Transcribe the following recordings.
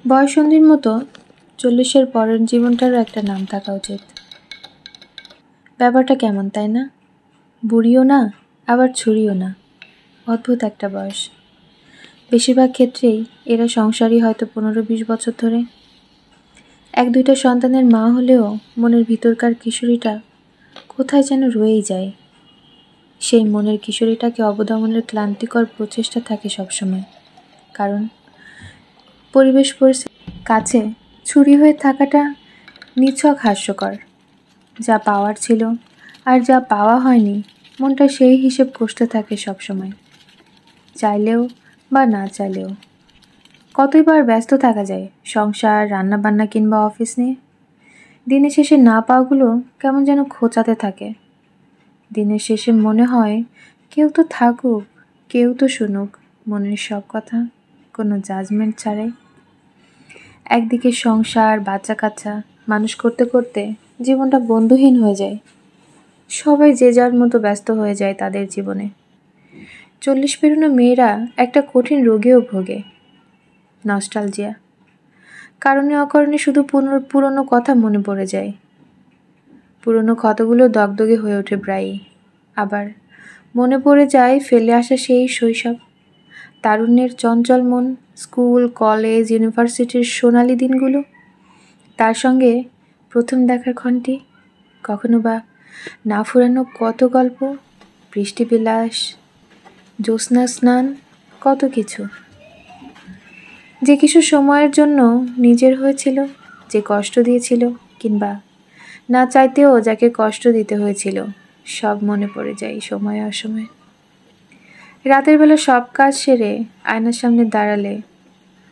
বয়ঃসন্ধির মতো 40-এর পরের জীবনটারও একটা নাম থাকা উচিত। ব্যাপারটা কেমন, তাই না? বুড়িও না, আবার ছুরিও না। অদ্ভুত একটা বয়স। বেশিরভাগ ক্ষেত্রেই এরা সংসারী হয়তো 15-20 বছর ধরে। 1-2টা সন্তানের মা হলেও মনের ভিতরকার কিশোরীটা কোথায় যেন রয়েই যায়। সেই মনের কিশোরীটাকে অবদমনের ক্লান্তিকর প্রচেষ্টা থাকে সবসময়। কারণ পরিবেশ পরিস্থিতির কাছে ছুরি হয়ে থাকাটা নিছক হাস্যকর। যা পাওয়ার ছিল আর যা পাওয়া হয়নি, মনটা সেই হিসেব কষতে থাকে সবসময়, চাইলেও বা না চাইলেও। কতইবার ব্যস্ত থাকা যায় সংসার, রান্নাবান্না কিংবা অফিস নিয়ে। দিনের শেষে না পাওয়াগুলো কেমন যেন খোঁচাতে থাকে। দিনের শেষে মনে হয় কেউ তো থাকুক, কেউ তো শুনুক মনের সব কথা, কোনো জাজমেন্ট ছাড়াই। একদিকে সংসার, বাচ্চা কাচ্চা মানুষ করতে করতে জীবনটা বন্ধুহীন হয়ে যায়। সবাই যে যার মতো ব্যস্ত হয়ে যায় তাদের জীবনে। 40 পেরোনো মেয়েরা একটা কঠিন রোগেও ভোগে, নস্টালজিয়া। কারণে অকারণে শুধু পুরনো কথা মনে পড়ে যায়। পুরনো ক্ষতগুলো দগদগে হয়ে ওঠে প্রায়ই। আবার মনে পড়ে যায় ফেলে আসা সেই শৈশব, তারুণ্যের চঞ্চল মন, স্কুল, কলেজ, ইউনিভার্সিটির সোনালি দিনগুলো। তার সঙ্গে প্রথম দেখার ক্ষণটি, কখনো বা না ফুরানো কত গল্প, বৃষ্টিবিলাস, জ্যোৎস্না স্নান, কত কিছু। যে কিছু সময়ের জন্য নিজের হয়েছিল, যে কষ্ট দিয়েছিল, কিংবা না চাইতেও যাকে কষ্ট দিতে হয়েছিল, সব মনে পড়ে যায় সময়ে অসময়ে। রাতের বেলা সব কাজ সেরে আয়নার সামনে দাঁড়ালে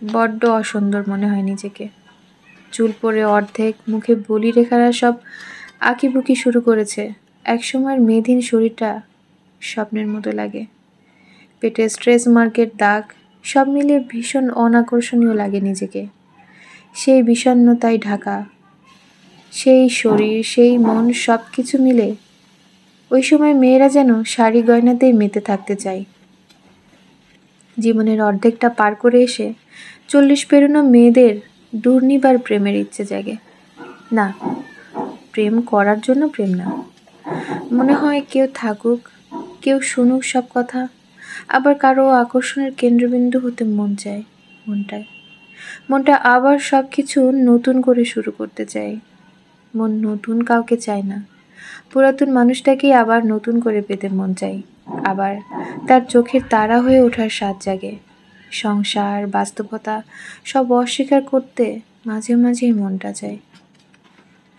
বড্ড অসুন্দর মনে হয় নিজেকে। চুল পরে অর্ধেক, মুখে বলি রেখারা সব আঁকিবুকি শুরু করেছে। একসময়ের মেয়েধীন শরীরটা স্বপ্নের মতো লাগে। পেটে স্ট্রেস মার্কের দাগ, সব মিলিয়ে ভীষণ অনাকর্ষণীয় লাগে নিজেকে। সেই বিষণ্ণতায় ঢাকা সেই শরীর, সেই মন, সব কিছু মিলে ওই সময় মেয়েরা যেন শাড়ি গয়নাতেই মেতে থাকতে চায়। জীবনের অর্ধেকটা পার করে এসে 40 পেরোনো মেয়েদের দুর্নিবার প্রেমের ইচ্ছে জাগে। না, প্রেম করার জন্য প্রেম না। মনে হয় কেউ থাকুক, কেউ শুনুক সব কথা। আবার কারো আকর্ষণের কেন্দ্রবিন্দু হতে মন চায়। মনটা আবার সব কিছু নতুন করে শুরু করতে চায়। মন নতুন কাউকে চায় না, পুরাতন মানুষটাকেই আবার নতুন করে পেতে মন চায়। আবার তার চোখের তারা হয়ে ওঠার স্বাদ জাগে। সংসার, বাস্তবতা সব অস্বীকার করতে মাঝে মাঝেই মনটা চায়।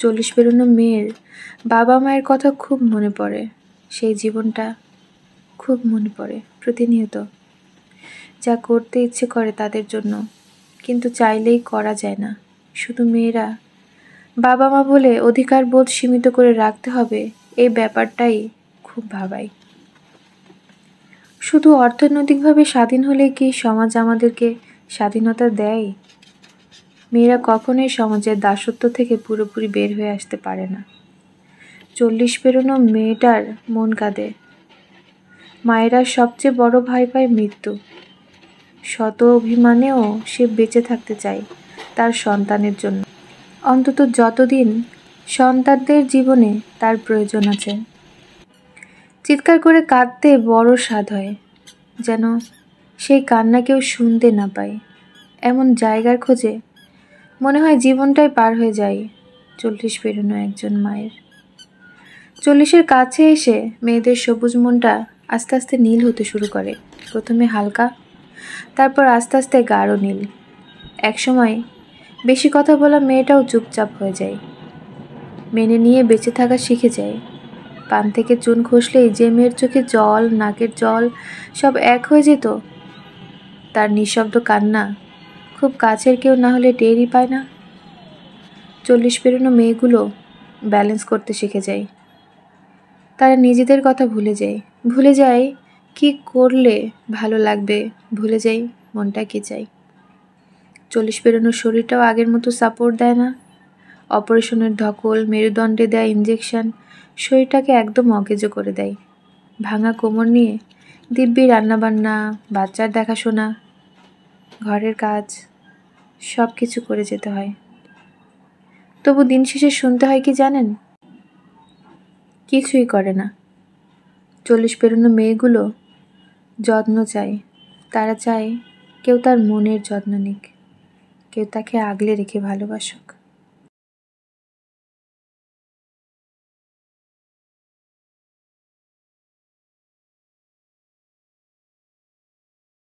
40 পেরোনো মেয়ের বাবা মায়ের কথা খুব মনে পড়ে। সেই জীবনটা খুব মনে পড়ে প্রতিনিয়ত। যা করতে ইচ্ছে করে তাদের জন্য, কিন্তু চাইলেই করা যায় না। শুধু মেয়েরা বাবা মা বলে অধিকার বোধ সীমিত করে রাখতে হবে, এই ব্যাপারটাই খুব ভাবায়। শুধু অর্থনৈতিকভাবে স্বাধীন হলে কি সমাজ আমাদেরকে স্বাধীনতা দেয়? মেয়েরা কখনোই সমাজের দাসত্ব থেকে পুরোপুরি বের হয়ে আসতে পারে না। 40 পেরোনো মেয়েটার মন কাঁদে। মায়েরা সবচেয়ে বড় ভয় পায় মৃত্যু। শত অভিমানেও সে বেঁচে থাকতে চায় তার সন্তানের জন্য, অন্তত যতদিন সন্তানদের জীবনে তার প্রয়োজন আছে। চিৎকার করে কাঁদতে বড় স্বাদ হয়, যেন সেই কান্না কেউ শুনতে না পায়। এমন জায়গার খোঁজে মনে হয় জীবনটাই পার হয়ে যায় 40 পেরোনো একজন মায়ের। 40-এর কাছে এসে মেয়েদের সবুজ মনটা আস্তে আস্তে নীল হতে শুরু করে। প্রথমে হালকা, তারপর আস্তে আস্তে গাঢ় নীল। একসময় বেশি কথা বলা মেয়েটাও চুপচাপ হয়ে যায়, মেনে নিয়ে বেঁচে থাকা শিখে যায়। পান থেকে চুন খসলেই যে মেয়ের চোখে জল, নাকের জল সব এক হয়ে যেত, তার নিঃশব্দ কান্না খুব কাছের কেউ না হলে টেরই পায় না। 40 পেরোনো মেয়েগুলো ব্যালেন্স করতে শিখে যায়। তারা নিজেদের কথা ভুলে যায় কি করলে ভালো লাগবে, ভুলে যায় মনটা কি চাই। 40 পেরোনো শরীরটাও আগের মতো সাপোর্ট দেয় না। অপারেশনের ধকল, মেরুদণ্ডে দেয় ইঞ্জেকশন শরীরটাকে একদম অকেজো করে দেয়। ভাঙা কোমর নিয়ে দিব্যি রান্নাবান্না, বাচ্চার দেখাশোনা, ঘরের কাজ, সব কিছু করে যেতে হয়। তবু দিন শেষে শুনতে হয় কি জানেন? কিছুই করে না। 40 পেরোনো মেয়েগুলো যত্ন চায়। তারা চায় কেউ তার মনের যত্ন নিক, কেউ তাকে আগলে রেখে ভালোবাসুক।